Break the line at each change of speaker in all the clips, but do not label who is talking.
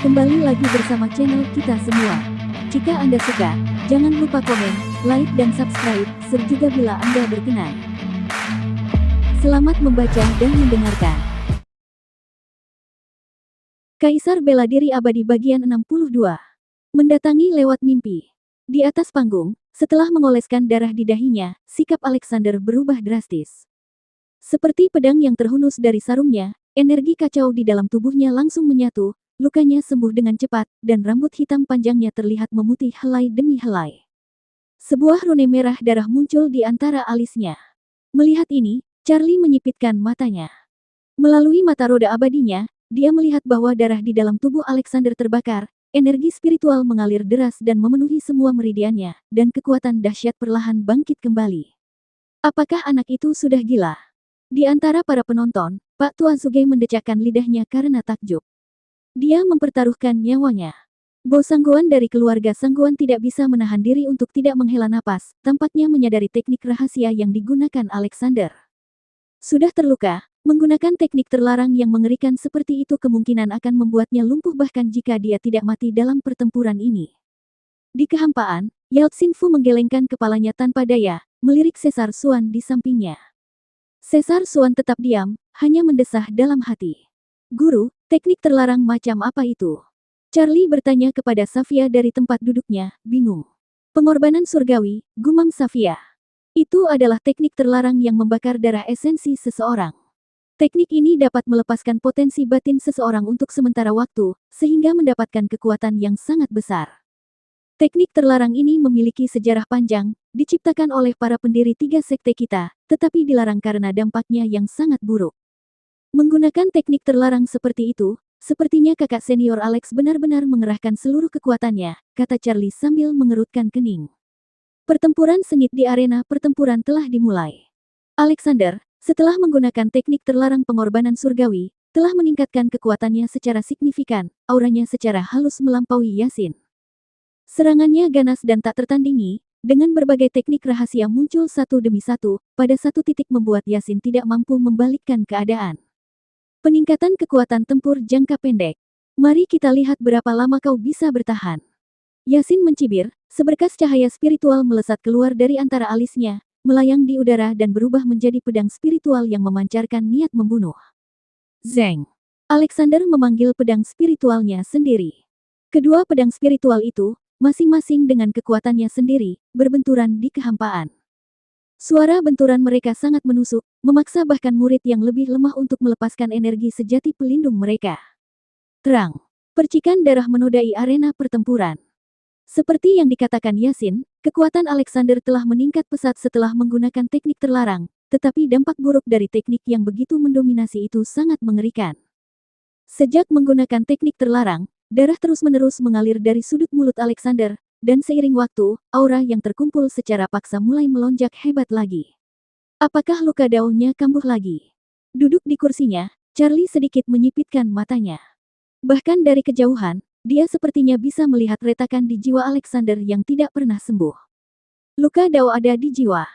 Kembali lagi bersama channel kita semua. Jika Anda suka, jangan lupa komen, like dan subscribe, serta bila Anda berkenan. Selamat membaca dan mendengarkan. Kaisar Bela Diri Abadi bagian 62. Mendatangi lewat mimpi. Di atas panggung, setelah mengoleskan darah di dahinya, sikap Alexander berubah drastis. Seperti pedang yang terhunus dari sarungnya, energi kacau di dalam tubuhnya langsung menyatu, lukanya sembuh dengan cepat, dan rambut hitam panjangnya terlihat memutih helai demi helai. Sebuah rune merah darah muncul di antara alisnya. Melihat ini, Charlie menyipitkan matanya. Melalui mata roda abadinya, dia melihat bahwa darah di dalam tubuh Alexander terbakar, energi spiritual mengalir deras dan memenuhi semua meridiannya, dan kekuatan dahsyat perlahan bangkit kembali. Apakah anak itu sudah gila? Di antara para penonton, Pak Tuan Sugei mendecakkan lidahnya karena takjub. Dia mempertaruhkan nyawanya. Bo Sangguan dari keluarga Sangguan tidak bisa menahan diri untuk tidak menghela napas, tampaknya menyadari teknik rahasia yang digunakan Alexander. Sudah terluka, menggunakan teknik terlarang yang mengerikan seperti itu kemungkinan akan membuatnya lumpuh bahkan jika dia tidak mati dalam pertempuran ini. Di kehampaan, Yao Xinfu menggelengkan kepalanya tanpa daya, melirik Caesar Suan di sampingnya. Caesar Suan tetap diam, hanya mendesah dalam hati. Guru, teknik terlarang macam apa itu? Charlie bertanya kepada Safia dari tempat duduknya, bingung. Pengorbanan surgawi, gumam Safia. Itu adalah teknik terlarang yang membakar darah esensi seseorang. Teknik ini dapat melepaskan potensi batin seseorang untuk sementara waktu, sehingga mendapatkan kekuatan yang sangat besar. Teknik terlarang ini memiliki sejarah panjang, diciptakan oleh para pendiri 3 sekte kita, tetapi dilarang karena dampaknya yang sangat buruk. Menggunakan teknik terlarang seperti itu, sepertinya kakak senior Alex benar-benar mengerahkan seluruh kekuatannya, kata Charlie sambil mengerutkan kening. Pertempuran sengit di arena pertempuran telah dimulai. Alexander, setelah menggunakan teknik terlarang pengorbanan surgawi, telah meningkatkan kekuatannya secara signifikan, auranya secara halus melampaui Yasin. Serangannya ganas dan tak tertandingi, dengan berbagai teknik rahasia muncul satu demi satu, pada satu titik membuat Yasin tidak mampu membalikkan keadaan. Peningkatan kekuatan tempur jangka pendek. Mari kita lihat berapa lama kau bisa bertahan. Yasin mencibir, seberkas cahaya spiritual melesat keluar dari antara alisnya, melayang di udara dan berubah menjadi pedang spiritual yang memancarkan niat membunuh. Zeng. Alexander memanggil pedang spiritualnya sendiri. Kedua pedang spiritual itu, masing-masing dengan kekuatannya sendiri, berbenturan di kehampaan. Suara benturan mereka sangat menusuk, memaksa bahkan murid yang lebih lemah untuk melepaskan energi sejati pelindung mereka. Terang. Percikan darah menodai arena pertempuran. Seperti yang dikatakan Yasin, kekuatan Alexander telah meningkat pesat setelah menggunakan teknik terlarang, tetapi dampak buruk dari teknik yang begitu mendominasi itu sangat mengerikan. Sejak menggunakan teknik terlarang, darah terus-menerus mengalir dari sudut mulut Alexander, dan seiring waktu, aura yang terkumpul secara paksa mulai melonjak hebat lagi. Apakah luka daunnya kambuh lagi? Duduk di kursinya, Charlie sedikit menyipitkan matanya. Bahkan dari kejauhan, dia sepertinya bisa melihat retakan di jiwa Alexander yang tidak pernah sembuh. Luka dao ada di jiwa.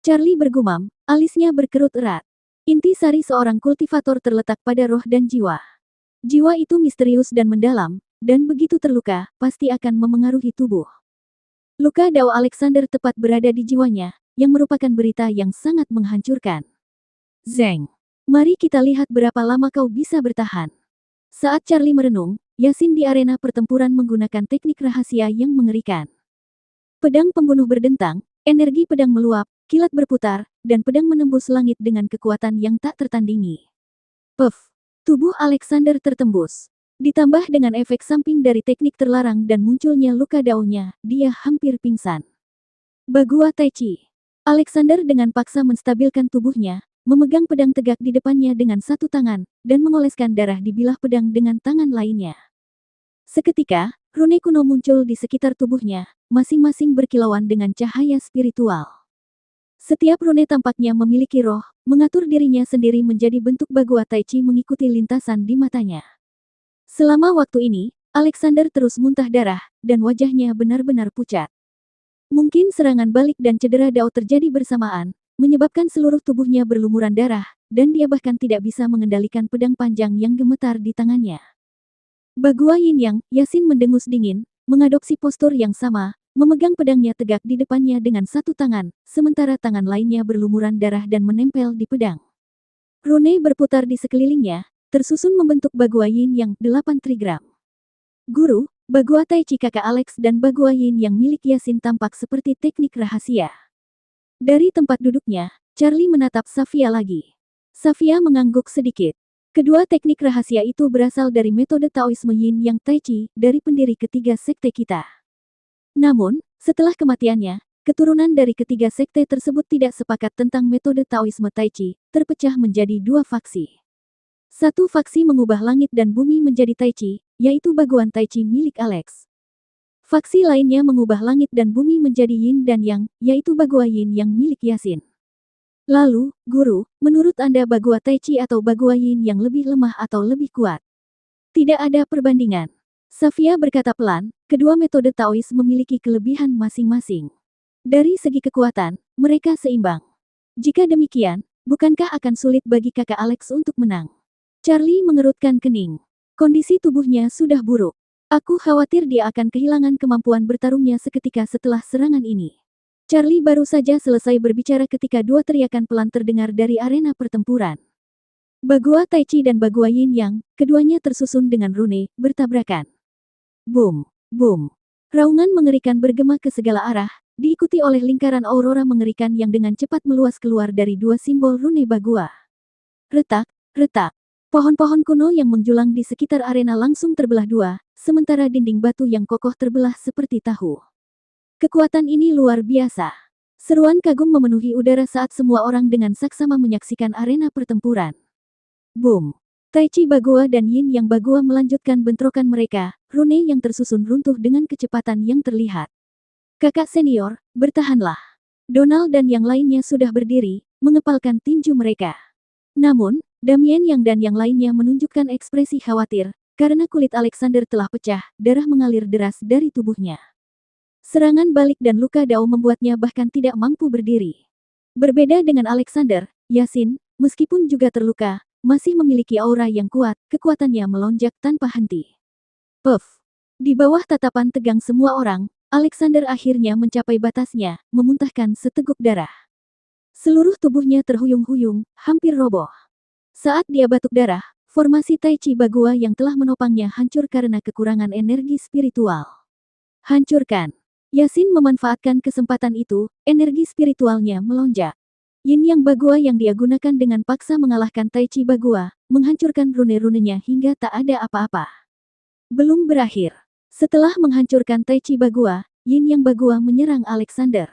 Charlie bergumam, alisnya berkerut erat. Inti sari seorang kultivator terletak pada roh dan jiwa. Jiwa itu misterius dan mendalam, dan begitu terluka, pasti akan memengaruhi tubuh. Luka dao Alexander tepat berada di jiwanya, yang merupakan berita yang sangat menghancurkan. Zeng. Mari kita lihat berapa lama kau bisa bertahan. Saat Charlie merenung, Yasin di arena pertempuran menggunakan teknik rahasia yang mengerikan. Pedang pembunuh berdentang, energi pedang meluap, kilat berputar, dan pedang menembus langit dengan kekuatan yang tak tertandingi. Puff. Tubuh Alexander tertembus. Ditambah dengan efek samping dari teknik terlarang dan munculnya luka daunnya, dia hampir pingsan. Bagua Tai Chi. Alexander dengan paksa menstabilkan tubuhnya, memegang pedang tegak di depannya dengan satu tangan, dan mengoleskan darah di bilah pedang dengan tangan lainnya. Seketika, rune kuno muncul di sekitar tubuhnya, masing-masing berkilauan dengan cahaya spiritual. Setiap rune tampaknya memiliki roh, mengatur dirinya sendiri menjadi bentuk Bagua Tai Chi mengikuti lintasan di matanya. Selama waktu ini, Alexander terus muntah darah, dan wajahnya benar-benar pucat. Mungkin serangan balik dan cedera dao terjadi bersamaan, menyebabkan seluruh tubuhnya berlumuran darah, dan dia bahkan tidak bisa mengendalikan pedang panjang yang gemetar di tangannya. Bagua Yin Yang, Yasin mendengus dingin, mengadopsi postur yang sama, memegang pedangnya tegak di depannya dengan satu tangan, sementara tangan lainnya berlumuran darah dan menempel di pedang. Rune berputar di sekelilingnya, tersusun membentuk Bagua Yin Yang 8 trigram. Guru, Bagua Tai Chi kakak Alex dan Bagua Yin Yang milik Yasin tampak seperti teknik rahasia. Dari tempat duduknya, Charlie menatap Safia lagi. Safia mengangguk sedikit. Kedua teknik rahasia itu berasal dari metode Taoisme Yin Yang Tai Chi dari pendiri ketiga sekte kita. Namun, setelah kematiannya, keturunan dari ketiga sekte tersebut tidak sepakat tentang metode Taoisme Tai Chi, terpecah menjadi dua faksi. Satu faksi mengubah langit dan bumi menjadi Tai Chi, yaitu Baguan Tai Chi milik Alex. Faksi lainnya mengubah langit dan bumi menjadi Yin dan Yang, yaitu Bagua Yin Yang milik Yasin. Lalu, Guru, menurut Anda Bagua Tai Chi atau Bagua Yin yang lebih lemah atau lebih kuat? Tidak ada perbandingan. Safia berkata pelan, kedua metode Taois memiliki kelebihan masing-masing. Dari segi kekuatan, mereka seimbang. Jika demikian, bukankah akan sulit bagi kakak Alex untuk menang? Charlie mengerutkan kening. Kondisi tubuhnya sudah buruk. Aku khawatir dia akan kehilangan kemampuan bertarungnya seketika setelah serangan ini. Charlie baru saja selesai berbicara ketika dua teriakan pelan terdengar dari arena pertempuran. Bagua Tai Chi dan Bagua Yin Yang, keduanya tersusun dengan rune, bertabrakan. Boom, boom. Raungan mengerikan bergema ke segala arah, diikuti oleh lingkaran aurora mengerikan yang dengan cepat meluas keluar dari dua simbol rune Bagua. Retak, retak. Pohon-pohon kuno yang menjulang di sekitar arena langsung terbelah dua, sementara dinding batu yang kokoh terbelah seperti tahu. Kekuatan ini luar biasa. Seruan kagum memenuhi udara saat semua orang dengan saksama menyaksikan arena pertempuran. Boom! Tai Chi Bagua dan Yin Yang Bagua melanjutkan bentrokan mereka, rune yang tersusun runtuh dengan kecepatan yang terlihat. Kakak senior, bertahanlah. Donald dan yang lainnya sudah berdiri, mengepalkan tinju mereka. Namun, Damien Yang dan yang lainnya menunjukkan ekspresi khawatir, karena kulit Alexander telah pecah, darah mengalir deras dari tubuhnya. Serangan balik dan luka Dao membuatnya bahkan tidak mampu berdiri. Berbeda dengan Alexander, Yasin, meskipun juga terluka, masih memiliki aura yang kuat, kekuatannya melonjak tanpa henti. Puff! Di bawah tatapan tegang semua orang, Alexander akhirnya mencapai batasnya, memuntahkan seteguk darah. Seluruh tubuhnya terhuyung-huyung, hampir roboh. Saat dia batuk darah, formasi Tai Chi Bagua yang telah menopangnya hancur karena kekurangan energi spiritual. Hancurkan! Yasin memanfaatkan kesempatan itu, energi spiritualnya melonjak. Yin Yang Bagua yang dia gunakan dengan paksa mengalahkan Tai Chi Bagua, menghancurkan rune-runenya hingga tak ada apa-apa. Belum berakhir. Setelah menghancurkan Tai Chi Bagua, Yin Yang Bagua menyerang Alexander.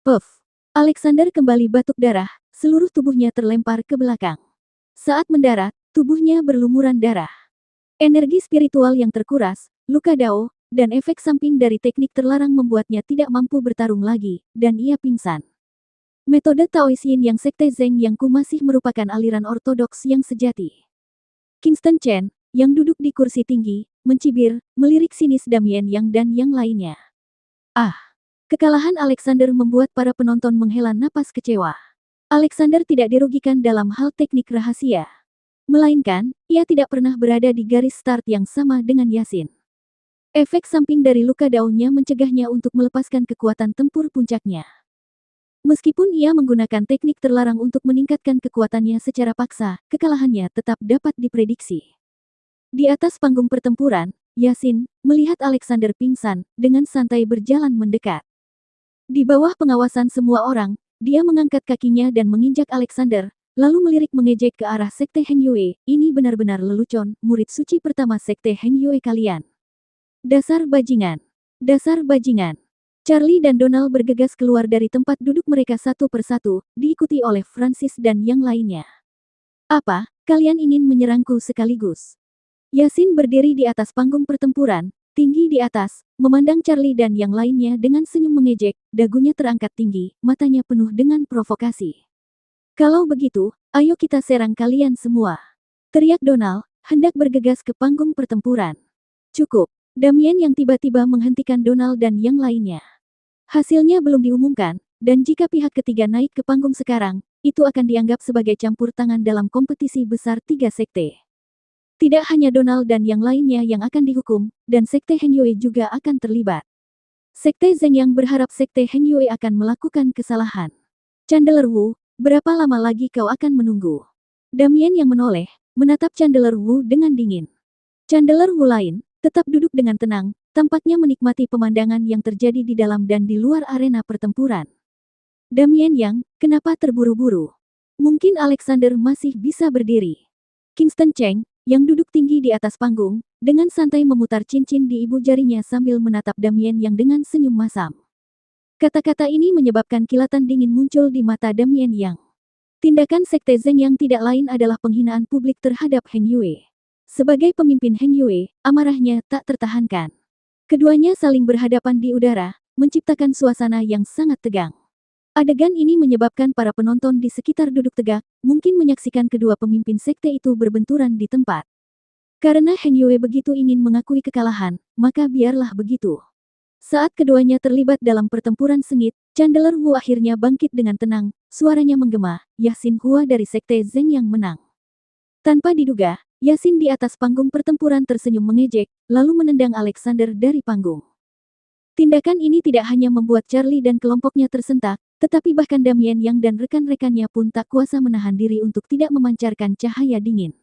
Puff! Alexander kembali batuk darah, seluruh tubuhnya terlempar ke belakang. Saat mendarat, tubuhnya berlumuran darah. Energi spiritual yang terkuras, luka Dao, dan efek samping dari teknik terlarang membuatnya tidak mampu bertarung lagi, dan ia pingsan. Metode Taois Yin Yang Sekte Zheng Yangku masih merupakan aliran ortodoks yang sejati. Kingston Chen, yang duduk di kursi tinggi, mencibir, melirik sinis Damien Yang dan yang lainnya. Ah! Kekalahan Alexander membuat para penonton menghela napas kecewa. Alexander tidak dirugikan dalam hal teknik rahasia. Melainkan, ia tidak pernah berada di garis start yang sama dengan Yasin. Efek samping dari luka daunnya mencegahnya untuk melepaskan kekuatan tempur puncaknya. Meskipun ia menggunakan teknik terlarang untuk meningkatkan kekuatannya secara paksa, kekalahannya tetap dapat diprediksi. Di atas panggung pertempuran, Yasin, melihat Alexander pingsan, dengan santai berjalan mendekat. Di bawah pengawasan semua orang, dia mengangkat kakinya dan menginjak Alexander, lalu melirik mengejek ke arah Sekte Heng Yue. Ini benar-benar lelucon, murid suci pertama Sekte Heng Yue kalian. Dasar bajingan. Dasar bajingan. Charlie dan Donald bergegas keluar dari tempat duduk mereka satu persatu, diikuti oleh Francis dan yang lainnya. Apa, kalian ingin menyerangku sekaligus? Yasin berdiri di atas panggung pertempuran, tinggi di atas, memandang Charlie dan yang lainnya dengan senyum mengejek, dagunya terangkat tinggi, matanya penuh dengan provokasi. Kalau begitu, ayo kita serang kalian semua. Teriak Donald, hendak bergegas ke panggung pertempuran. Cukup. Damien yang tiba-tiba menghentikan Donald dan yang lainnya. Hasilnya belum diumumkan, dan jika pihak ketiga naik ke panggung sekarang, itu akan dianggap sebagai campur tangan dalam kompetisi besar tiga sekte. Tidak hanya Donald dan yang lainnya yang akan dihukum, dan Sekte Heng Yue juga akan terlibat. Sekte Zeng yang berharap Sekte Heng Yue akan melakukan kesalahan. Chandler Wu, berapa lama lagi kau akan menunggu? Damien yang menoleh, menatap Chandler Wu dengan dingin. Chandler Wu lain, tetap duduk dengan tenang, tampaknya menikmati pemandangan yang terjadi di dalam dan di luar arena pertempuran. Damien yang, kenapa terburu-buru? Mungkin Alexander masih bisa berdiri. Kingston Cheng, yang duduk tinggi di atas panggung, dengan santai memutar cincin di ibu jarinya sambil menatap Damien yang dengan senyum masam. Kata-kata ini menyebabkan kilatan dingin muncul di mata Damien yang. Tindakan Sekte Zeng yang tidak lain adalah penghinaan publik terhadap Heng Yue. Sebagai pemimpin Heng Yue, amarahnya tak tertahankan. Keduanya saling berhadapan di udara, menciptakan suasana yang sangat tegang. Adegan ini menyebabkan para penonton di sekitar duduk tegak, mungkin menyaksikan kedua pemimpin sekte itu berbenturan di tempat. Karena Heng Yue begitu ingin mengakui kekalahan, maka biarlah begitu. Saat keduanya terlibat dalam pertempuran sengit, Chandler Wu akhirnya bangkit dengan tenang, suaranya menggema, Yasin Hua dari Sekte Zeng yang menang. Tanpa diduga, Yasin di atas panggung pertempuran tersenyum mengejek, lalu menendang Alexander dari panggung. Tindakan ini tidak hanya membuat Charlie dan kelompoknya tersentak, tetapi bahkan Damien Yang dan rekan-rekannya pun tak kuasa menahan diri untuk tidak memancarkan cahaya dingin.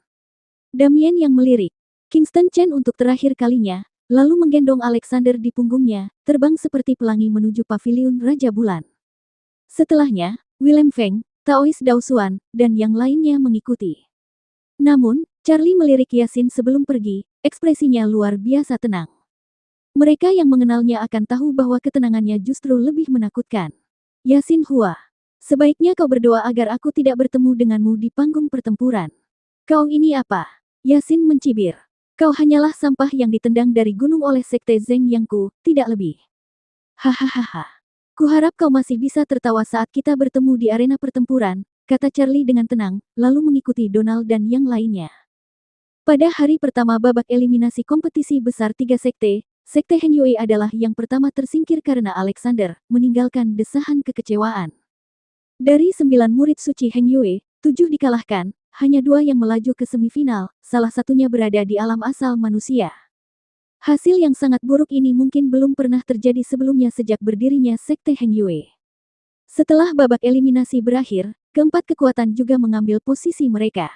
Damien Yang melirik Kingston Chen untuk terakhir kalinya, lalu menggendong Alexander di punggungnya, terbang seperti pelangi menuju paviliun Raja Bulan. Setelahnya, William Feng, Taois Dao Xuan, dan yang lainnya mengikuti. Namun, Charlie melirik Yasin sebelum pergi, ekspresinya luar biasa tenang. Mereka yang mengenalnya akan tahu bahwa ketenangannya justru lebih menakutkan. Yasin Hua, sebaiknya kau berdoa agar aku tidak bertemu denganmu di panggung pertempuran. Kau ini apa? Yasin mencibir. Kau hanyalah sampah yang ditendang dari gunung oleh Sekte Zeng Yangku, tidak lebih. Hahaha. Kuharap kau masih bisa tertawa saat kita bertemu di arena pertempuran, kata Charlie dengan tenang, lalu mengikuti Donald dan yang lainnya. Pada hari pertama babak eliminasi kompetisi besar 3 sekte, Sekte Heng Yue adalah yang pertama tersingkir karena Alexander meninggalkan desahan kekecewaan. Dari 9 murid suci Heng Yue, 7 dikalahkan, hanya 2 yang melaju ke semifinal, salah satunya berada di alam asal manusia. Hasil yang sangat buruk ini mungkin belum pernah terjadi sebelumnya sejak berdirinya Sekte Heng Yue. Setelah babak eliminasi berakhir, keempat kekuatan juga mengambil posisi mereka.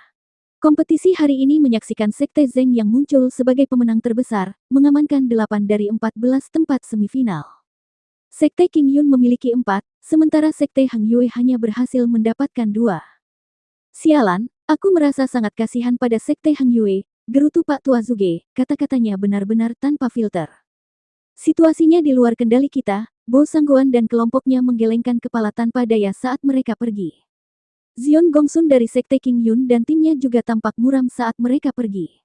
Kompetisi hari ini menyaksikan Sekte Zeng yang muncul sebagai pemenang terbesar, mengamankan 8 dari 14 tempat semifinal. Sekte King Yun memiliki 4, sementara Sekte Heng Yue hanya berhasil mendapatkan 2. Sialan, aku merasa sangat kasihan pada Sekte Heng Yue, gerutu Pak Tua Zuge, kata-katanya benar-benar tanpa filter. Situasinya di luar kendali kita, Bo Sangguan dan kelompoknya menggelengkan kepala tanpa daya saat mereka pergi. Zion Gongsun dari Sekte King Yun dan timnya juga tampak muram saat mereka pergi.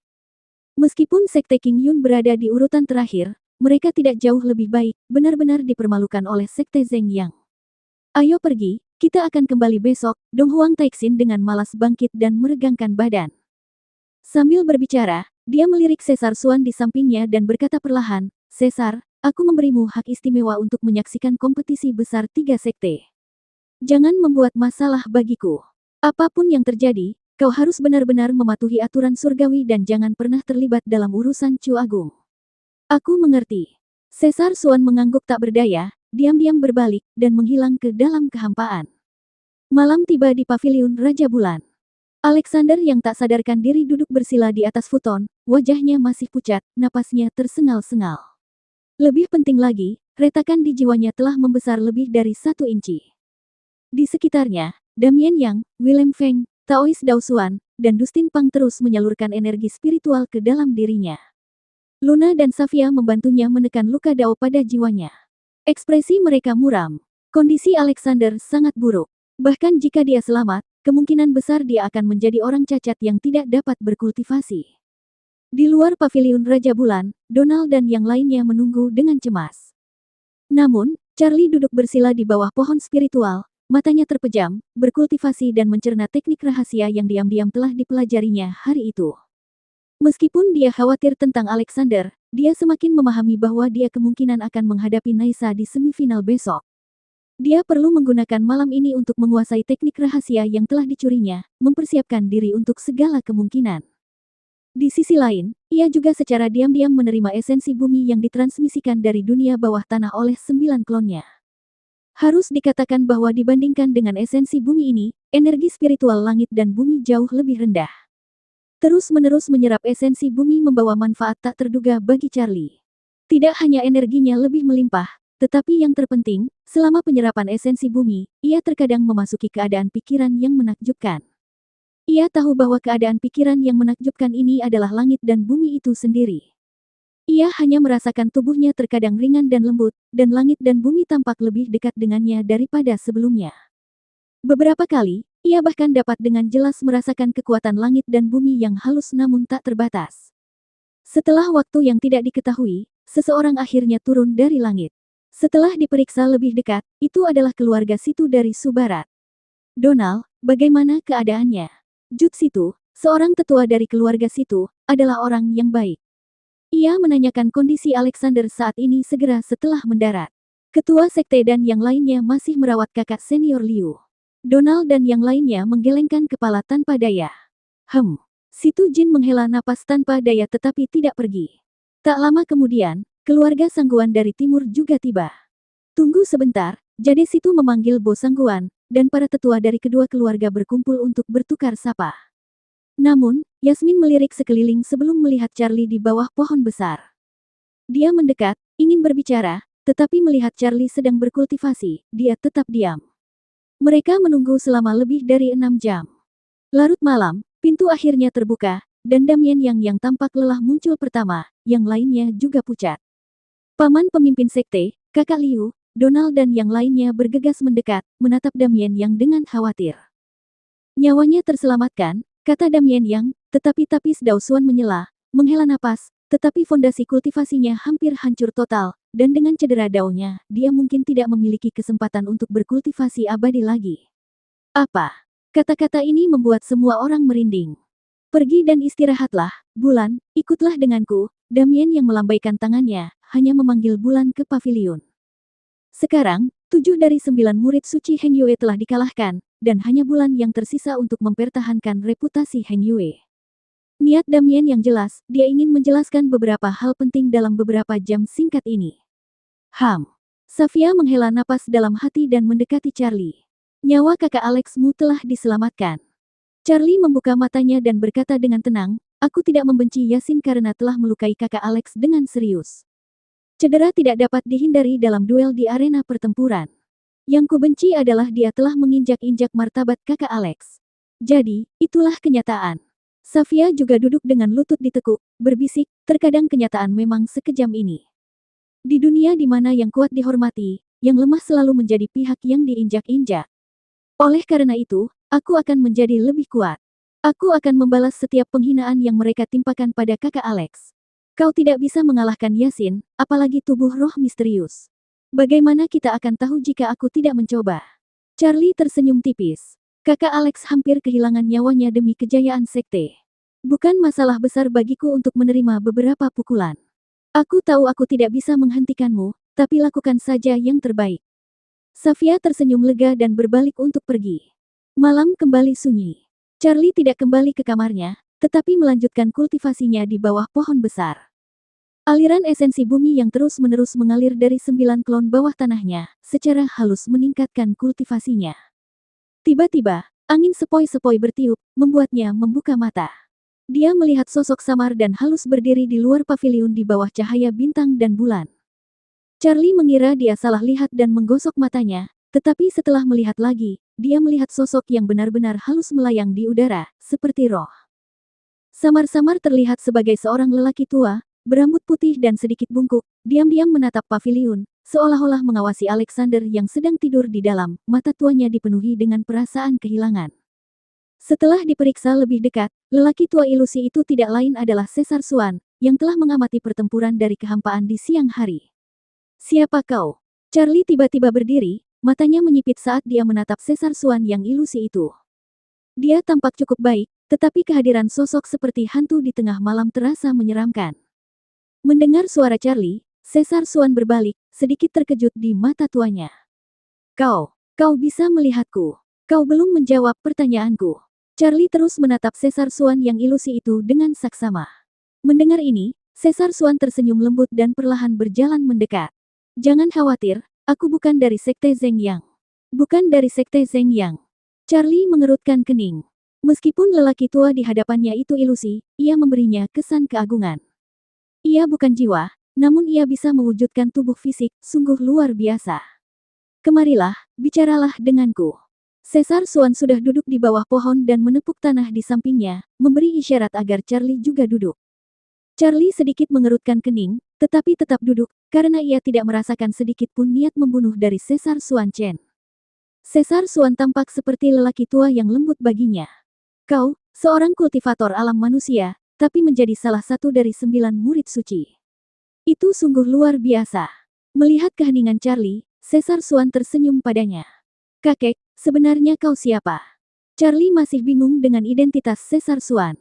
Meskipun Sekte King Yun berada di urutan terakhir, mereka tidak jauh lebih baik, benar-benar dipermalukan oleh Sekte Zeng Yang. Ayo pergi, kita akan kembali besok, Dong Huang Taixin dengan malas bangkit dan meregangkan badan. Sambil berbicara, dia melirik Caesar Xuan di sampingnya dan berkata perlahan, Caesar, aku memberimu hak istimewa untuk menyaksikan kompetisi besar 3 sekte. Jangan membuat masalah bagiku. Apapun yang terjadi, kau harus benar-benar mematuhi aturan surgawi dan jangan pernah terlibat dalam urusan Chu Agung. Aku mengerti. Caesar Xuan mengangguk tak berdaya, diam-diam berbalik, dan menghilang ke dalam kehampaan. Malam tiba di paviliun Raja Bulan. Alexander yang tak sadarkan diri duduk bersila di atas futon, wajahnya masih pucat, napasnya tersengal-sengal. Lebih penting lagi, retakan di jiwanya telah membesar lebih dari 1 inci. Di sekitarnya, Damien Yang, William Feng, Taois Dao Xuan, dan Dustin Pang terus menyalurkan energi spiritual ke dalam dirinya. Luna dan Safia membantunya menekan luka Dao pada jiwanya. Ekspresi mereka muram. Kondisi Alexander sangat buruk. Bahkan jika dia selamat, kemungkinan besar dia akan menjadi orang cacat yang tidak dapat berkultivasi. Di luar paviliun Raja Bulan, Donald dan yang lainnya menunggu dengan cemas. Namun, Charlie duduk bersila di bawah pohon spiritual, matanya terpejam, berkultivasi dan mencerna teknik rahasia yang diam-diam telah dipelajarinya hari itu. Meskipun dia khawatir tentang Alexander, dia semakin memahami bahwa dia kemungkinan akan menghadapi Naisa di semifinal besok. Dia perlu menggunakan malam ini untuk menguasai teknik rahasia yang telah dicurinya, mempersiapkan diri untuk segala kemungkinan. Di sisi lain, ia juga secara diam-diam menerima esensi bumi yang ditransmisikan dari dunia bawah tanah oleh 9 klonnya. Harus dikatakan bahwa dibandingkan dengan esensi bumi ini, energi spiritual langit dan bumi jauh lebih rendah. Terus-menerus menyerap esensi bumi membawa manfaat tak terduga bagi Charlie. Tidak hanya energinya lebih melimpah, tetapi yang terpenting, selama penyerapan esensi bumi, ia terkadang memasuki keadaan pikiran yang menakjubkan. Ia tahu bahwa keadaan pikiran yang menakjubkan ini adalah langit dan bumi itu sendiri. Ia hanya merasakan tubuhnya terkadang ringan dan lembut, dan langit dan bumi tampak lebih dekat dengannya daripada sebelumnya. Beberapa kali, ia bahkan dapat dengan jelas merasakan kekuatan langit dan bumi yang halus namun tak terbatas. Setelah waktu yang tidak diketahui, seseorang akhirnya turun dari langit. Setelah diperiksa lebih dekat, itu adalah keluarga Situ dari Subarat. Donald, bagaimana keadaannya? Jud Situ, seorang tetua dari keluarga Situ, adalah orang yang baik. Ia menanyakan kondisi Alexander saat ini segera setelah mendarat. Ketua sekte dan yang lainnya masih merawat kakak senior Liu. Donald dan yang lainnya menggelengkan kepala tanpa daya. Situ Jin menghela napas tanpa daya tetapi tidak pergi. Tak lama kemudian, keluarga Sangguan dari timur juga tiba. Tunggu sebentar, Jade Situ memanggil Bo Sangguan, dan para tetua dari kedua keluarga berkumpul untuk bertukar sapa. Namun, Yasmin melirik sekeliling sebelum melihat Charlie di bawah pohon besar. Dia mendekat, ingin berbicara, tetapi melihat Charlie sedang berkultivasi, dia tetap diam. Mereka menunggu selama lebih dari 6 jam. Larut malam, pintu akhirnya terbuka, dan Damien yang tampak lelah muncul pertama, yang lainnya juga pucat. Paman pemimpin sekte, kakak Liu, Donald dan yang lainnya bergegas mendekat, menatap Damien yang dengan khawatir. Nyawanya terselamatkan, kata Damien yang, tetapi Tapis Daosuan menyela, menghela napas, tetapi fondasi kultivasinya hampir hancur total, dan dengan cedera daunnya, dia mungkin tidak memiliki kesempatan untuk berkultivasi abadi lagi. Apa? Kata-kata ini membuat semua orang merinding. Pergi dan istirahatlah, Bulan, ikutlah denganku, Damien yang melambaikan tangannya, hanya memanggil Bulan ke pavilion. Sekarang, 7 dari 9 murid suci Heng Yue telah dikalahkan, dan hanya Bulan yang tersisa untuk mempertahankan reputasi Heng Yue. Niat Damien yang jelas, dia ingin menjelaskan beberapa hal penting dalam beberapa jam singkat ini. Safia menghela napas dalam hati dan mendekati Charlie. Nyawa kakak Alexmu telah diselamatkan. Charlie membuka matanya dan berkata dengan tenang, aku tidak membenci Yasin karena telah melukai kakak Alex dengan serius. Cedera tidak dapat dihindari dalam duel di arena pertempuran. Yang kubenci adalah dia telah menginjak-injak martabat kakak Alex. Jadi, itulah kenyataan. Safia juga duduk dengan lutut ditekuk, berbisik, terkadang kenyataan memang sekejam ini. Di dunia di mana yang kuat dihormati, yang lemah selalu menjadi pihak yang diinjak-injak. Oleh karena itu, aku akan menjadi lebih kuat. Aku akan membalas setiap penghinaan yang mereka timpakan pada kakak Alex. Kau tidak bisa mengalahkan Yasin, apalagi tubuh roh misterius. Bagaimana kita akan tahu jika aku tidak mencoba? Charlie tersenyum tipis. Kakak Alex hampir kehilangan nyawanya demi kejayaan sekte. Bukan masalah besar bagiku untuk menerima beberapa pukulan. Aku tahu aku tidak bisa menghentikanmu, tapi lakukan saja yang terbaik. Safia tersenyum lega dan berbalik untuk pergi. Malam kembali sunyi. Charlie tidak kembali ke kamarnya, tetapi melanjutkan kultivasinya di bawah pohon besar. Aliran esensi bumi yang terus-menerus mengalir dari 9 klon bawah tanahnya, secara halus meningkatkan kultivasinya. Tiba-tiba, angin sepoi-sepoi bertiup, membuatnya membuka mata. Dia melihat sosok samar dan halus berdiri di luar pavilion di bawah cahaya bintang dan bulan. Charlie mengira dia salah lihat dan menggosok matanya, tetapi setelah melihat lagi, dia melihat sosok yang benar-benar halus melayang di udara, seperti roh. Samar-samar terlihat sebagai seorang lelaki tua, berambut putih dan sedikit bungkuk, diam-diam menatap pavilion, seolah-olah mengawasi Alexander yang sedang tidur di dalam, mata tuanya dipenuhi dengan perasaan kehilangan. Setelah diperiksa lebih dekat, lelaki tua ilusi itu tidak lain adalah Caesar Suan, yang telah mengamati pertempuran dari kehampaan di siang hari. Siapa kau? Charlie tiba-tiba berdiri, matanya menyipit saat dia menatap Caesar Suan yang ilusi itu. Dia tampak cukup baik, tetapi kehadiran sosok seperti hantu di tengah malam terasa menyeramkan. Mendengar suara Charlie, Caesar Suan berbalik, sedikit terkejut di mata tuanya. Kau bisa melihatku. Kau belum menjawab pertanyaanku. Charlie terus menatap Caesar Swan yang ilusi itu dengan saksama. Mendengar ini, Caesar Swan tersenyum lembut dan perlahan berjalan mendekat. Jangan khawatir, aku bukan dari Sekte Zeng Yang. Bukan dari Sekte Zeng Yang. Charlie mengerutkan kening. Meskipun lelaki tua di hadapannya itu ilusi, ia memberinya kesan keagungan. Ia bukan jiwa, namun ia bisa mewujudkan tubuh fisik, sungguh luar biasa. Kemarilah, bicaralah denganku. Caesar Swan sudah duduk di bawah pohon dan menepuk tanah di sampingnya, memberi isyarat agar Charlie juga duduk. Charlie sedikit mengerutkan kening, tetapi tetap duduk, karena ia tidak merasakan sedikit pun niat membunuh dari Caesar Swan Chen. Caesar Swan tampak seperti lelaki tua yang lembut baginya. Kau, seorang kultivator alam manusia, tapi menjadi salah satu dari 9 murid suci. Itu sungguh luar biasa. Melihat keheningan Charlie, Caesar Swan tersenyum padanya. Kakek, sebenarnya kau siapa? Charlie masih bingung dengan identitas Caesar Swan.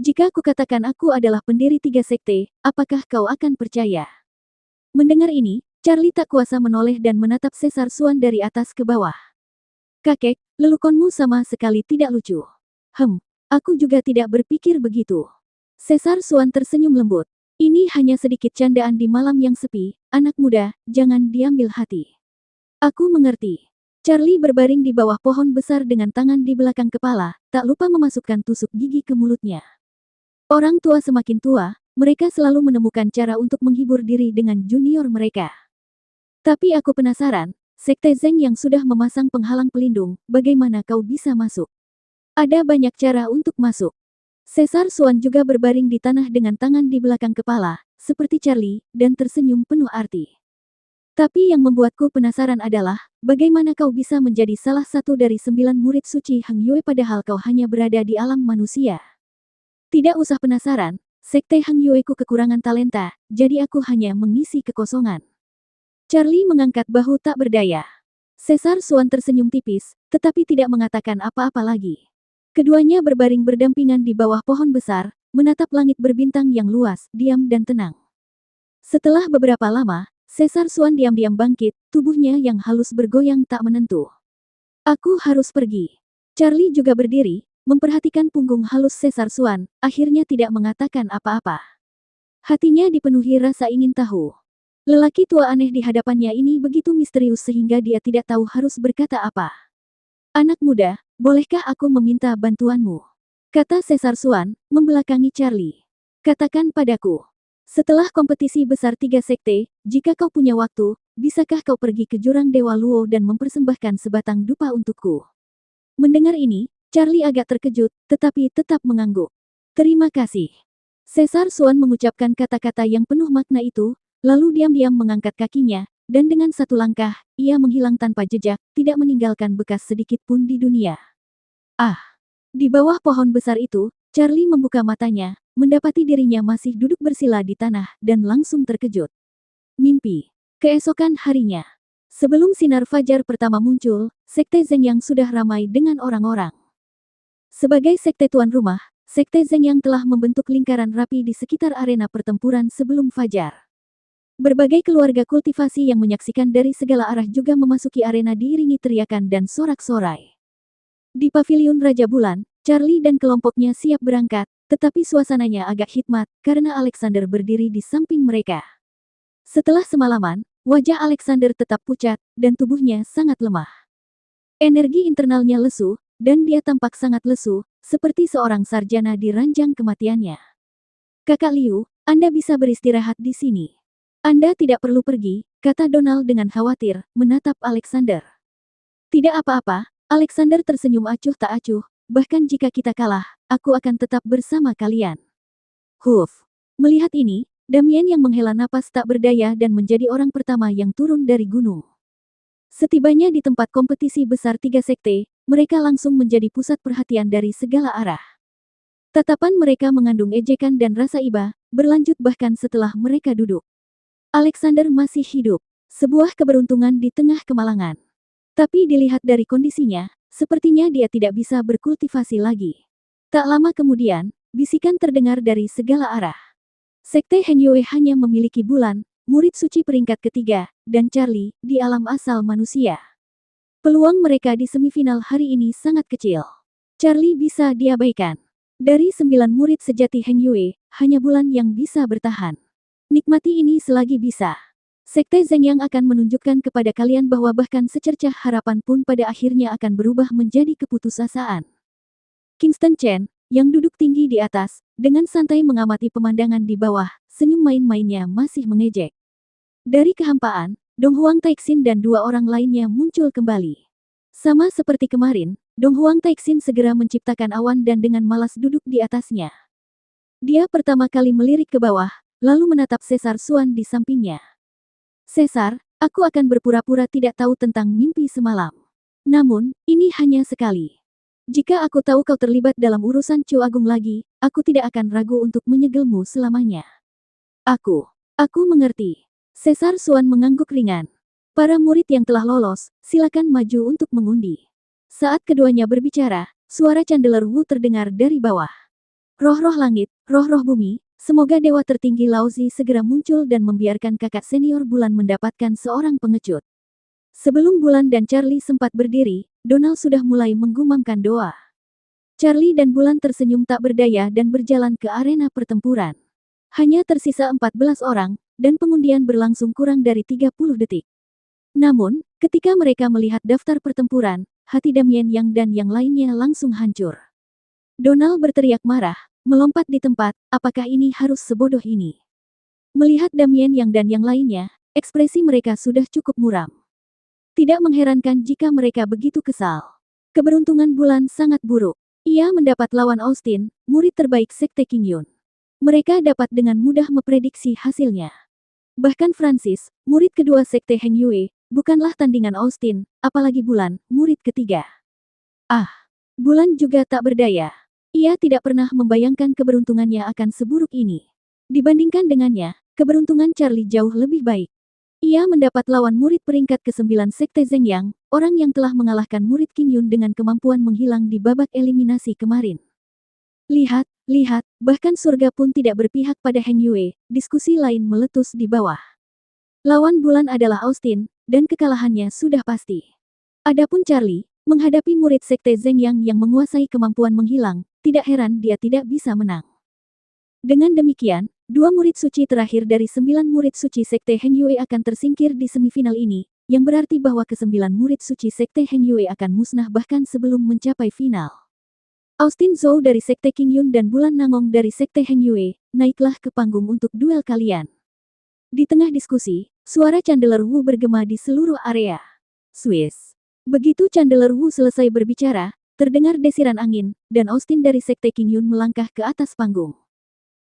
Jika aku katakan aku adalah pendiri 3 sekte, apakah kau akan percaya? Mendengar ini, Charlie tak kuasa menoleh dan menatap Caesar Swan dari atas ke bawah. Kakek, lelukonmu sama sekali tidak lucu. Aku juga tidak berpikir begitu. Caesar Swan tersenyum lembut. Ini hanya sedikit candaan di malam yang sepi, anak muda, jangan diambil hati. Aku mengerti. Charlie berbaring di bawah pohon besar dengan tangan di belakang kepala, tak lupa memasukkan tusuk gigi ke mulutnya. Orang tua semakin tua, mereka selalu menemukan cara untuk menghibur diri dengan junior mereka. Tapi aku penasaran, Sekte Zeng yang sudah memasang penghalang pelindung, bagaimana kau bisa masuk? Ada banyak cara untuk masuk. Caesar Swan juga berbaring di tanah dengan tangan di belakang kepala, seperti Charlie, dan tersenyum penuh arti. Tapi yang membuatku penasaran adalah, bagaimana kau bisa menjadi salah satu dari 9 murid suci Hang Yue padahal kau hanya berada di alam manusia. Tidak usah penasaran, Sekte Hang Yue ku kekurangan talenta, jadi aku hanya mengisi kekosongan. Charlie mengangkat bahu tak berdaya. Caesar Swan tersenyum tipis, tetapi tidak mengatakan apa-apa lagi. Keduanya berbaring berdampingan di bawah pohon besar, menatap langit berbintang yang luas, diam dan tenang. Setelah beberapa lama, Caesar Swan diam-diam bangkit, tubuhnya yang halus bergoyang tak menentu. Aku harus pergi. Charlie juga berdiri, memperhatikan punggung halus Caesar Swan, akhirnya tidak mengatakan apa-apa. Hatinya dipenuhi rasa ingin tahu. Lelaki tua aneh di hadapannya ini begitu misterius sehingga dia tidak tahu harus berkata apa. Anak muda, bolehkah aku meminta bantuanmu? Kata Caesar Swan, membelakangi Charlie. Katakan padaku. Setelah kompetisi besar 3 sekte, jika kau punya waktu, bisakah kau pergi ke jurang Dewa Luo dan mempersembahkan sebatang dupa untukku? Mendengar ini, Charlie agak terkejut, tetapi tetap mengangguk. Terima kasih. Caesar Swan mengucapkan kata-kata yang penuh makna itu, lalu diam-diam mengangkat kakinya, dan dengan satu langkah, ia menghilang tanpa jejak, tidak meninggalkan bekas sedikit pun di dunia. Di bawah pohon besar itu, Charlie membuka matanya, mendapati dirinya masih duduk bersila di tanah, dan langsung terkejut. Mimpi. Keesokan harinya. Sebelum sinar fajar pertama muncul, Sekte Zeng Yang sudah ramai dengan orang-orang. Sebagai sekte tuan rumah, Sekte Zeng Yang telah membentuk lingkaran rapi di sekitar arena pertempuran sebelum fajar. Berbagai keluarga kultivasi yang menyaksikan dari segala arah juga memasuki arena diiringi teriakan dan sorak-sorai. Di paviliun Raja Bulan, Charlie dan kelompoknya siap berangkat, tetapi suasananya agak hikmat, karena Alexander berdiri di samping mereka. Setelah semalaman, wajah Alexander tetap pucat, dan tubuhnya sangat lemah. Energi internalnya lesu, dan dia tampak sangat lesu, seperti seorang sarjana di ranjang kematiannya. Kakak Liu, Anda bisa beristirahat di sini. Anda tidak perlu pergi, kata Donald dengan khawatir, menatap Alexander. Tidak apa-apa, Alexander tersenyum acuh tak acuh, bahkan jika kita kalah, aku akan tetap bersama kalian. Melihat ini, Damien yang menghela napas tak berdaya dan menjadi orang pertama yang turun dari gunung. Setibanya di tempat kompetisi besar 3 sekte, mereka langsung menjadi pusat perhatian dari segala arah. Tatapan mereka mengandung ejekan dan rasa iba, berlanjut bahkan setelah mereka duduk. Alexander masih hidup, sebuah keberuntungan di tengah kemalangan. Tapi dilihat dari kondisinya, sepertinya dia tidak bisa berkultivasi lagi. Tak lama kemudian, bisikan terdengar dari segala arah. Sekte Heng Yue hanya memiliki Bulan, murid suci peringkat ketiga, dan Charlie, di alam asal manusia. Peluang mereka di semifinal hari ini sangat kecil. Charlie bisa diabaikan. Dari 9 murid sejati Heng Yue, hanya Bulan yang bisa bertahan. Nikmati ini selagi bisa. Sekte Zeng yang akan menunjukkan kepada kalian bahwa bahkan secercah harapan pun pada akhirnya akan berubah menjadi keputusasaan. Kingston Chen, yang duduk tinggi di atas, dengan santai mengamati pemandangan di bawah, senyum main-mainnya masih mengejek. Dari kehampaan, Dong Huang Taixin dan dua orang lainnya muncul kembali. Sama seperti kemarin, Dong Huang Taixin segera menciptakan awan dan dengan malas duduk di atasnya. Dia pertama kali melirik ke bawah, lalu menatap Caesar Suan di sampingnya. Caesar, aku akan berpura-pura tidak tahu tentang mimpi semalam. Namun, ini hanya sekali. Jika aku tahu kau terlibat dalam urusan Chu Agung lagi, aku tidak akan ragu untuk menyegelmu selamanya. Aku mengerti. Caesar Suan mengangguk ringan. Para murid yang telah lolos, silakan maju untuk mengundi. Saat keduanya berbicara, suara Chandeler Wu terdengar dari bawah. Roh-roh langit, roh-roh bumi, semoga Dewa Tertinggi Laozi segera muncul dan membiarkan kakak senior Bulan mendapatkan seorang pengecut. Sebelum Bulan dan Charlie sempat berdiri, Donald sudah mulai menggumamkan doa. Charlie dan Bulan tersenyum tak berdaya dan berjalan ke arena pertempuran. Hanya tersisa 14 orang, dan pengundian berlangsung kurang dari 30 detik. Namun, ketika mereka melihat daftar pertempuran, hati Damien Yang dan yang lainnya langsung hancur. Donald berteriak marah, melompat di tempat, apakah ini harus sebodoh ini? Melihat Damien Yang dan yang lainnya, ekspresi mereka sudah cukup muram. Tidak mengherankan jika mereka begitu kesal. Keberuntungan Bulan sangat buruk. Ia mendapat lawan Austin, murid terbaik Sekte Qingyun. Mereka dapat dengan mudah memprediksi hasilnya. Bahkan Francis, murid kedua Sekte Heng Yue, bukanlah tandingan Austin, apalagi Bulan, murid ketiga. Bulan juga tak berdaya. Ia tidak pernah membayangkan keberuntungannya akan seburuk ini. Dibandingkan dengannya, keberuntungan Charlie jauh lebih baik. Ia mendapat lawan murid peringkat ke-9 Sekte Zeng Yang, orang yang telah mengalahkan murid Qingyun dengan kemampuan menghilang di babak eliminasi kemarin. Lihat, bahkan surga pun tidak berpihak pada Heng Yue, diskusi lain meletus di bawah. Lawan Bulan adalah Austin, dan kekalahannya sudah pasti. Adapun Charlie, menghadapi murid Sekte Zeng Yang yang menguasai kemampuan menghilang, tidak heran dia tidak bisa menang. Dengan demikian, dua murid suci terakhir dari 9 murid suci Sekte Heng Yue akan tersingkir di semifinal ini, yang berarti bahwa ke-9 murid suci Sekte Heng Yue akan musnah bahkan sebelum mencapai final. Austin Zhou dari Sekte Qingyun dan Bulan Nangong dari Sekte Heng Yue, naiklah ke panggung untuk duel kalian. Di tengah diskusi, suara Chandeler Wu bergema di seluruh area. Swiss. Begitu Chandeler Wu selesai berbicara, terdengar desiran angin, dan Austin dari Sekte Qingyun melangkah ke atas panggung.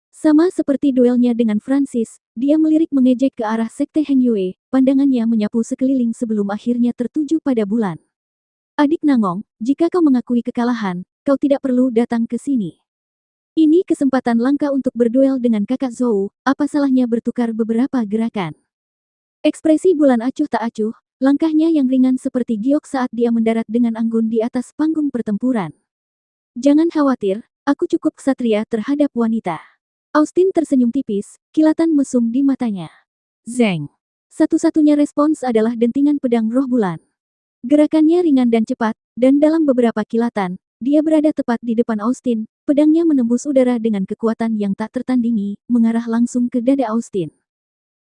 Sama seperti duelnya dengan Francis, dia melirik mengejek ke arah Sekte Heng Yue, pandangannya menyapu sekeliling sebelum akhirnya tertuju pada Bulan. Adik Nangong, jika kau mengakui kekalahan, kau tidak perlu datang ke sini. Ini kesempatan langka untuk berduel dengan kakak Zhou, apa salahnya bertukar beberapa gerakan. Ekspresi Bulan acuh tak acuh, langkahnya yang ringan seperti giok saat dia mendarat dengan anggun di atas panggung pertempuran. Jangan khawatir, aku cukup ksatria terhadap wanita. Austin tersenyum tipis, kilatan mesum di matanya. Zeng. Satu-satunya respons adalah dentingan pedang roh Bulan. Gerakannya ringan dan cepat, dan dalam beberapa kilatan, dia berada tepat di depan Austin, pedangnya menembus udara dengan kekuatan yang tak tertandingi, mengarah langsung ke dada Austin.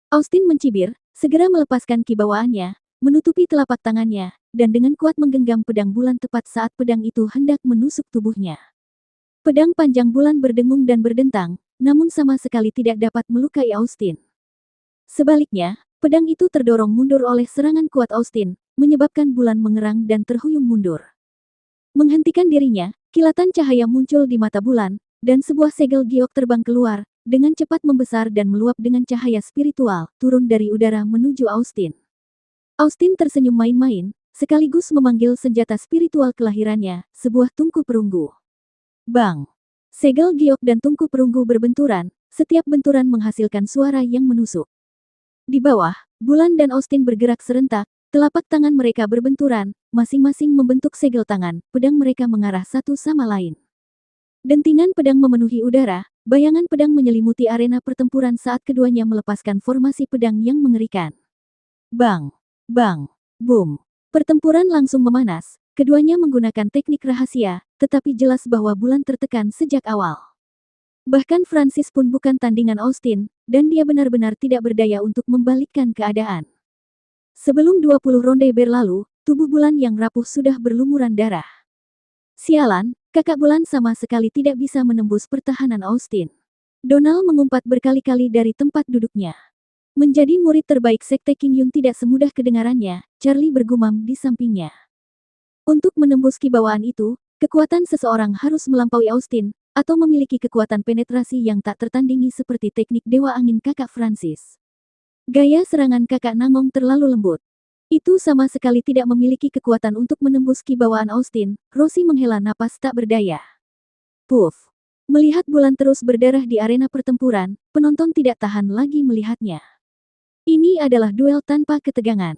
Austin mencibir, segera melepaskan kibawaannya, menutupi telapak tangannya, dan dengan kuat menggenggam pedang Bulan tepat saat pedang itu hendak menusuk tubuhnya. Pedang panjang Bulan berdengung dan berdentang, namun sama sekali tidak dapat melukai Austin. Sebaliknya, pedang itu terdorong mundur oleh serangan kuat Austin, menyebabkan Bulan mengerang dan terhuyung mundur. Menghentikan dirinya, kilatan cahaya muncul di mata Bulan, dan sebuah segel giok terbang keluar, dengan cepat membesar dan meluap dengan cahaya spiritual, turun dari udara menuju Austin. Austin tersenyum main-main, sekaligus memanggil senjata spiritual kelahirannya, sebuah tungku perunggu. Bang! Segel giok dan tungku perunggu berbenturan, setiap benturan menghasilkan suara yang menusuk. Di bawah, Bulan dan Austin bergerak serentak, telapak tangan mereka berbenturan, masing-masing membentuk segel tangan, pedang mereka mengarah satu sama lain. Dentingan pedang memenuhi udara, bayangan pedang menyelimuti arena pertempuran saat keduanya melepaskan formasi pedang yang mengerikan. Bang! Bang! Boom! Pertempuran langsung memanas, Keduanya menggunakan teknik rahasia, tetapi jelas bahwa bulan tertekan sejak awal. Bahkan Francis pun bukan tandingan Austin, dan dia benar-benar tidak berdaya untuk membalikkan keadaan. Sebelum 20 ronde berlalu, tubuh bulan yang rapuh sudah berlumuran darah. Sialan, kakak bulan sama sekali tidak bisa menembus pertahanan Austin. Donald mengumpat berkali-kali dari tempat duduknya. Menjadi murid terbaik Sekte King Yun tidak semudah kedengarannya, Charlie bergumam di sampingnya. Untuk menembus kibawaan itu, kekuatan seseorang harus melampaui Austin, atau memiliki kekuatan penetrasi yang tak tertandingi seperti teknik Dewa Angin kakak Francis. Gaya serangan kakak Nangong terlalu lembut. Itu sama sekali tidak memiliki kekuatan untuk menembus kibawaan Austin. Rosie menghela napas tak berdaya. Puff. Melihat bulan terus berdarah di arena pertempuran, penonton tidak tahan lagi melihatnya. Ini adalah duel tanpa ketegangan.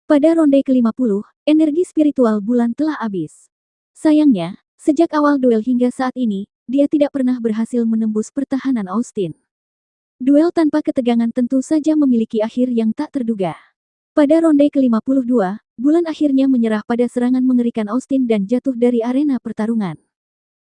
Pada ronde ke-50, energi spiritual bulan telah habis. Sayangnya, sejak awal duel hingga saat ini, dia tidak pernah berhasil menembus pertahanan Austin. Duel tanpa ketegangan tentu saja memiliki akhir yang tak terduga. Pada ronde ke-52, bulan akhirnya menyerah pada serangan mengerikan Austin dan jatuh dari arena pertarungan.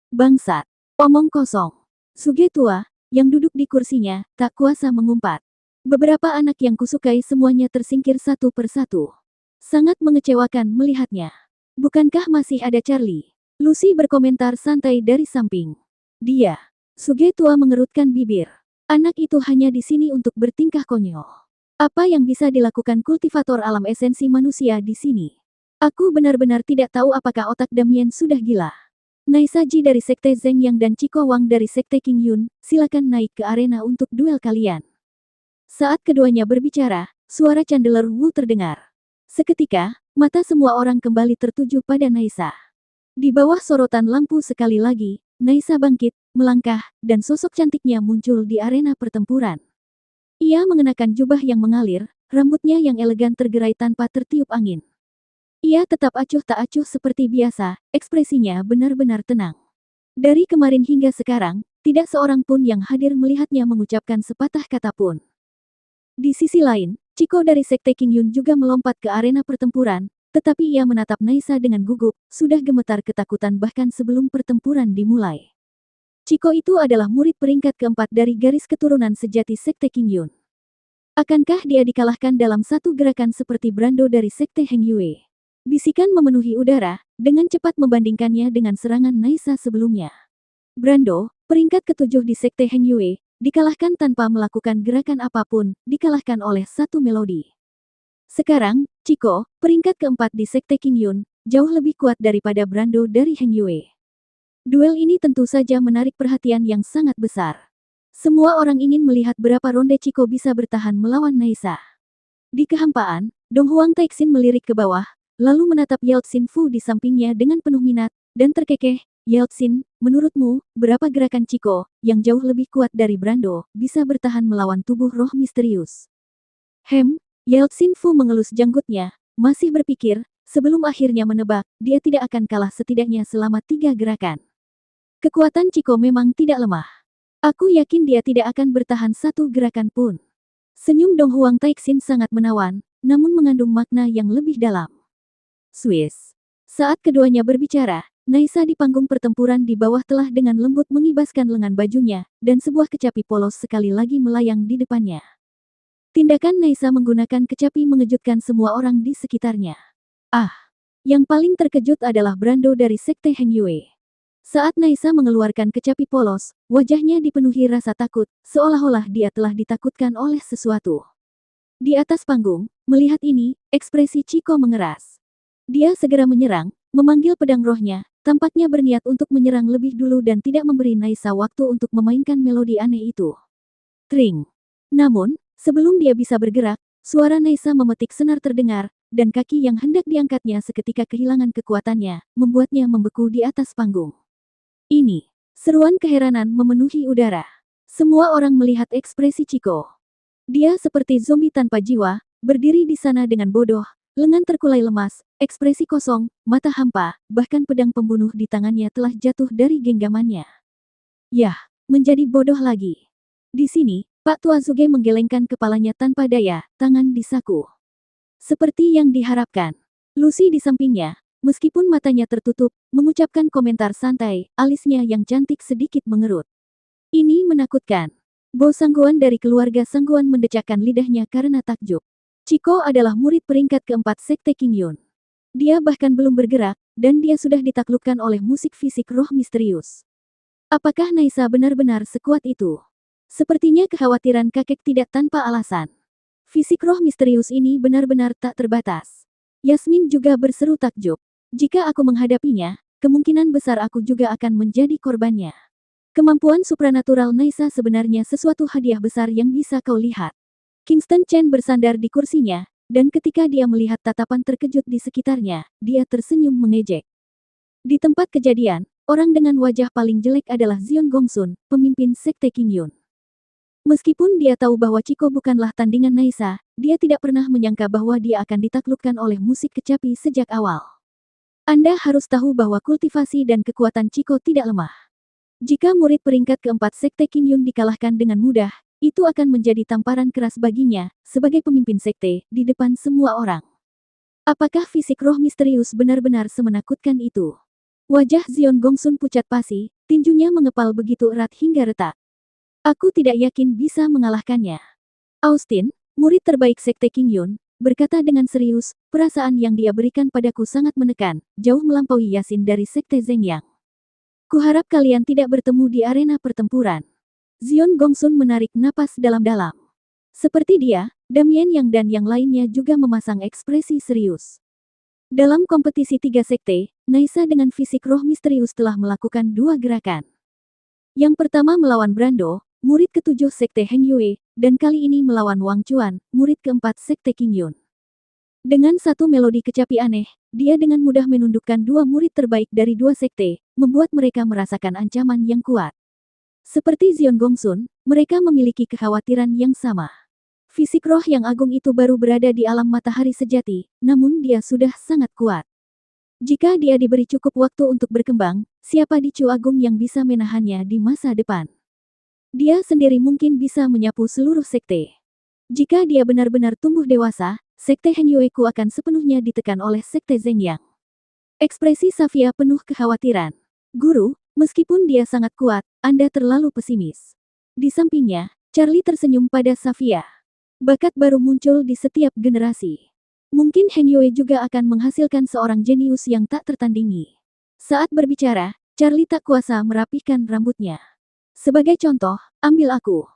Bangsat. Omong kosong. Suge tua, yang duduk di kursinya, tak kuasa mengumpat. Beberapa anak yang kusukai semuanya tersingkir satu persatu. Sangat mengecewakan melihatnya. Bukankah masih ada Charlie? Lucy berkomentar santai dari samping. Dia. Suge tua mengerutkan bibir. Anak itu hanya di sini untuk bertingkah konyol. Apa yang bisa dilakukan kultivator alam esensi manusia di sini? Aku benar-benar tidak tahu apakah otak Damien sudah gila. Naisaji dari Sekte Zheng Yang dan Chico Wang dari Sekte King Yun, silakan naik ke arena untuk duel kalian. Saat keduanya berbicara, suara Chandler Wu terdengar. Seketika, mata semua orang kembali tertuju pada Naisa. Di bawah sorotan lampu sekali lagi, Naisa bangkit, melangkah, dan sosok cantiknya muncul di arena pertempuran. Ia mengenakan jubah yang mengalir, rambutnya yang elegan tergerai tanpa tertiup angin. Ia tetap acuh tak acuh seperti biasa, ekspresinya benar-benar tenang. Dari kemarin hingga sekarang, tidak seorang pun yang hadir melihatnya mengucapkan sepatah kata pun. Di sisi lain, Chico dari Sekte King Yun juga melompat ke arena pertempuran, tetapi ia menatap Naisa dengan gugup, sudah gemetar ketakutan bahkan sebelum pertempuran dimulai. Chico itu adalah murid peringkat keempat dari garis keturunan sejati Sekte King Yun. Akankah dia dikalahkan dalam satu gerakan seperti Brando dari Sekte Heng Yue? Bisikan memenuhi udara, dengan cepat membandingkannya dengan serangan Naisa sebelumnya. Brando, peringkat ketujuh di Sekte Heng Yue, dikalahkan tanpa melakukan gerakan apapun, dikalahkan oleh satu melodi. Sekarang, Chico, peringkat keempat di Sekte King Yun, jauh lebih kuat daripada Brando dari Heng Yue. Duel ini tentu saja menarik perhatian yang sangat besar. Semua orang ingin melihat berapa ronde Chico bisa bertahan melawan Naisa. Di kehampaan, Dong Huang Taixin melirik ke bawah, lalu menatap Yeltsin Fu di sampingnya dengan penuh minat, dan terkekeh. Yeltsin, menurutmu, berapa gerakan Chico, yang jauh lebih kuat dari Brando, bisa bertahan melawan tubuh roh misterius? Yeltsin Fu mengelus janggutnya, masih berpikir, sebelum akhirnya menebak, dia tidak akan kalah setidaknya selama 3 gerakan. Kekuatan Chico memang tidak lemah. Aku yakin dia tidak akan bertahan 1 gerakan pun. Senyum Dong Huang Taixin sangat menawan, namun mengandung makna yang lebih dalam. Swiss. Saat keduanya berbicara, Naisa di panggung pertempuran di bawah telah dengan lembut mengibaskan lengan bajunya, dan sebuah kecapi polos sekali lagi melayang di depannya. Tindakan Naisa menggunakan kecapi mengejutkan semua orang di sekitarnya. Yang paling terkejut adalah Brando dari Sekte Heng Yue. Saat Naisa mengeluarkan kecapi polos, wajahnya dipenuhi rasa takut, seolah-olah dia telah ditakutkan oleh sesuatu. Di atas panggung, melihat ini, ekspresi Chico mengeras. Dia segera menyerang, memanggil pedang rohnya, tampaknya berniat untuk menyerang lebih dulu dan tidak memberi Naisa waktu untuk memainkan melodi aneh itu. Tring. Namun, sebelum dia bisa bergerak, suara Naisa memetik senar terdengar, dan kaki yang hendak diangkatnya seketika kehilangan kekuatannya, membuatnya membeku di atas panggung. Ini, seruan keheranan memenuhi udara. Semua orang melihat ekspresi Chico. Dia seperti zombie tanpa jiwa, berdiri di sana dengan bodoh, lengan terkulai lemas, ekspresi kosong, mata hampa, bahkan pedang pembunuh di tangannya telah jatuh dari genggamannya. Yah, menjadi bodoh lagi. Di sini, Pak Tua Zuge menggelengkan kepalanya tanpa daya, tangan di saku. Seperti yang diharapkan. Lucy di sampingnya, Meskipun matanya tertutup, mengucapkan komentar santai, alisnya yang cantik sedikit mengerut. Ini menakutkan. Bo Sangguan dari keluarga Sangguan mendecakkan lidahnya karena takjub. Chiko adalah murid peringkat keempat Sekte Qingyun. Dia bahkan belum bergerak, dan dia sudah ditaklukkan oleh musik fisik roh misterius. Apakah Naisa benar-benar sekuat itu? Sepertinya kekhawatiran kakek tidak tanpa alasan. Fisik roh misterius ini benar-benar tak terbatas. Yasmin juga berseru takjub. Jika aku menghadapinya, kemungkinan besar aku juga akan menjadi korbannya. Kemampuan supranatural Naisa sebenarnya sesuatu hadiah besar yang bisa kau lihat. Kingston Chen bersandar di kursinya, dan ketika dia melihat tatapan terkejut di sekitarnya, dia tersenyum mengejek. Di tempat kejadian, orang dengan wajah paling jelek adalah Zion Gongsun, pemimpin Sekte Qingyun. Meskipun dia tahu bahwa Chiko bukanlah tandingan Naisa, dia tidak pernah menyangka bahwa dia akan ditaklukkan oleh musik kecapi sejak awal. Anda harus tahu bahwa kultivasi dan kekuatan Chiko tidak lemah. Jika murid peringkat keempat Sekte Qingyun dikalahkan dengan mudah, itu akan menjadi tamparan keras baginya, sebagai pemimpin sekte, di depan semua orang. Apakah fisik roh misterius benar-benar semenakutkan itu? Wajah Zion Gongsun pucat pasi, tinjunya mengepal begitu erat hingga retak. Aku tidak yakin bisa mengalahkannya. Austin, murid terbaik Sekte Qingyun, berkata dengan serius, perasaan yang dia berikan padaku sangat menekan, jauh melampaui Yasin dari Sekte Zhengyang. Kuharap kalian tidak bertemu di arena pertempuran. Zion Gongsun menarik napas dalam-dalam. Seperti dia, Damien Yang dan yang lainnya juga memasang ekspresi serius. Dalam kompetisi 3 sekte, Naisa dengan fisik roh misterius telah melakukan 2 gerakan. Yang pertama melawan Brando, murid ketujuh Sekte Heng Yue, dan kali ini melawan Wang Chuan, murid keempat Sekte Qingyun. Dengan satu melodi kecapi aneh, dia dengan mudah menundukkan 2 murid terbaik dari 2 sekte, membuat mereka merasakan ancaman yang kuat. Seperti Zion Gongsun, mereka memiliki kekhawatiran yang sama. Fisik roh yang agung itu baru berada di alam matahari sejati, namun dia sudah sangat kuat. Jika dia diberi cukup waktu untuk berkembang, siapa Dicu Agung yang bisa menahannya di masa depan? Dia sendiri mungkin bisa menyapu seluruh sekte. Jika dia benar-benar tumbuh dewasa, Sekte Heng Yueku akan sepenuhnya ditekan oleh Sekte Zhengyang. Ekspresi Safia penuh kekhawatiran. Guru, meskipun dia sangat kuat, Anda terlalu pesimis. Di sampingnya, Charlie tersenyum pada Safia. Bakat baru muncul di setiap generasi. Mungkin Heng Yue juga akan menghasilkan seorang jenius yang tak tertandingi. Saat berbicara, Charlie tak kuasa merapihkan rambutnya. Sebagai contoh, ambil aku.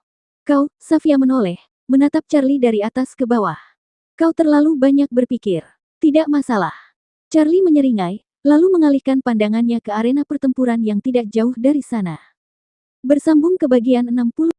Kau, Safia menoleh, menatap Charlie dari atas ke bawah. Kau terlalu banyak berpikir. Tidak masalah. Charlie menyeringai, lalu mengalihkan pandangannya ke arena pertempuran yang tidak jauh dari sana. Bersambung ke bagian 60.